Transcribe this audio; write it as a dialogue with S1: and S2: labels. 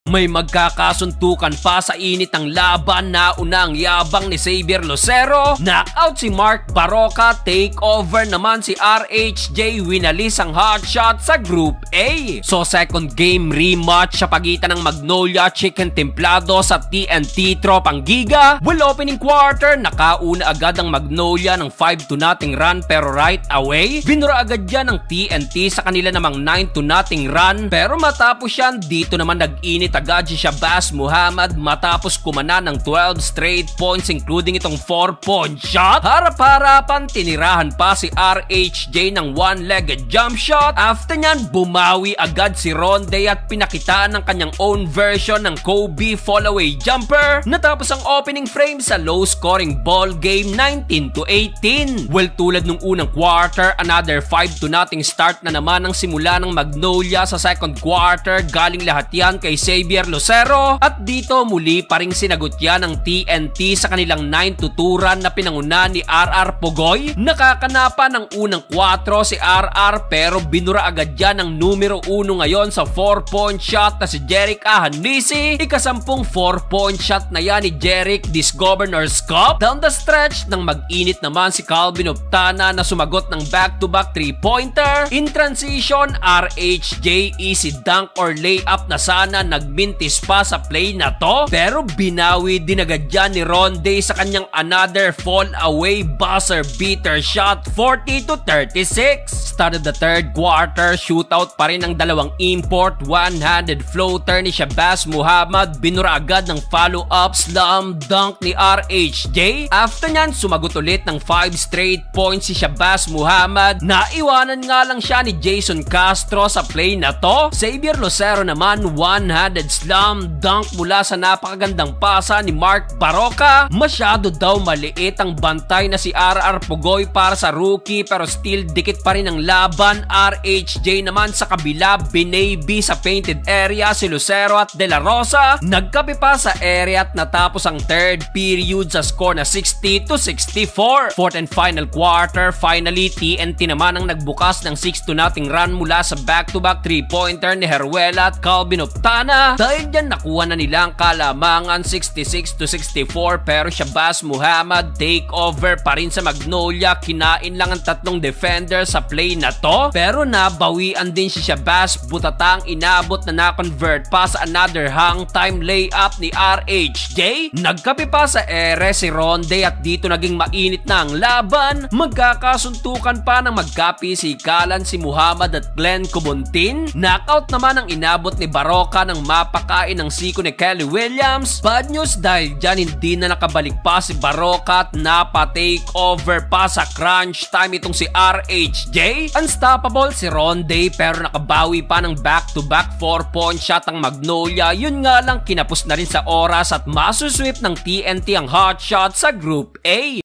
S1: May magkakasuntukan pa sa init ng laban na unang yabang ni Xavier Lucero. Knockout si Mark Barroca, takeover naman si RHJ, winalis ang hotshot sa Group A. So second game rematch sa pagitan ng Magnolia Chicken Templado sa TNT Tropang Giga. Well, opening quarter, nakauna agad ang Magnolia ng 5-0 run pero right away, binura agad yan ng TNT sa kanila namang 9-0 run. Pero matapos yan, dito naman nag-init agad si Shabazz Muhammad matapos kumana ng 12 straight points including itong 4-point shot. Harap-harapan, tinirahan pa si RHJ ng one-legged jump shot. After nyan, bumawi agad si Ronde at pinakitaan ng kanyang own version ng Kobe fall-away jumper. Natapos ang opening frame sa low-scoring ball game 19-18. Well, tulad nung unang quarter, another 5-0 start na naman ang simula ng Magnolia sa second quarter. Galing lahat yan kay Xavier Lucero at dito muli pa ring sinagot yan ng TNT sa kanilang 9-2 run na pinanguna ni RR Pugoy. Nakakanapa ng unang 4 si RR pero binura agad yan ng numero 1 ngayon sa 4-point shot na si Jerick Ahanisi. Ikasampung 4-point shot na yan ni Jerick this Governor's Cup. Down the stretch nang mag-init naman si Calvin Optana na sumagot ng back-to-back 3-pointer. In transition, RHJ easy dunk or layup na sana, nagmintis pa sa play na to pero binawi din agad yan ni Ronde sa kanyang another fall away buzzer beater shot 40-36. Started the third quarter, shootout pa rin ang dalawang import, one-handed floater ni Shabazz Muhammad, binura agad ng follow-up slam dunk ni RHJ. After nyan, sumagot ulit ng 5 straight points si Shabazz Muhammad. Naiwanan nga lang siya ni Jason Castro sa play na to. Xavier Lucero naman, one-handed slam dunk mula sa napakagandang pasa ni Mark Barroca. Masyado daw maliit ang bantay na si RR Pugoy para sa rookie pero still dikit pa rin ang laban. RHJ naman sa kabila, binaby sa painted area si Lucero at De La Rosa. Nagkape pa sa area at natapos ang third period sa score na 60-64. Fourth and final quarter, finally TNT naman ang nagbukas ng 6-0 run mula sa back-to-back 3-pointer ni Heruela at Calvin Optana. Dahil dyan nakuha na nila ang kalamangan 66-64 pero Shabazz Muhammad takeover pa rin sa Magnolia. Kinain lang ang tatlong defender sa play na to pero nabawian din si Shabazz. Butatang inabot na na-convert pa sa another hang time layup ni RHJ. Nagkape pa sa ere si Ronde at dito naging mainit na ang laban. Magkakasuntukan pa ng magkapisikalan si Muhammad at Glenn Cubuntin. Knockout naman ang inabot ni Barroca nang mapakain ng siko ni Kelly Williams. Bad news dahil dyan hindi na nakabalik pa si Barroca at napa-takeover pa sa crunch time itong si RHJ. Unstoppable si Ronde pero nakabawi pa ng back-to-back 4-point shot ang Magnolia. Yun nga lang, kinapos na rin sa oras at masusweep ng TNT ang hotshot sa Group A.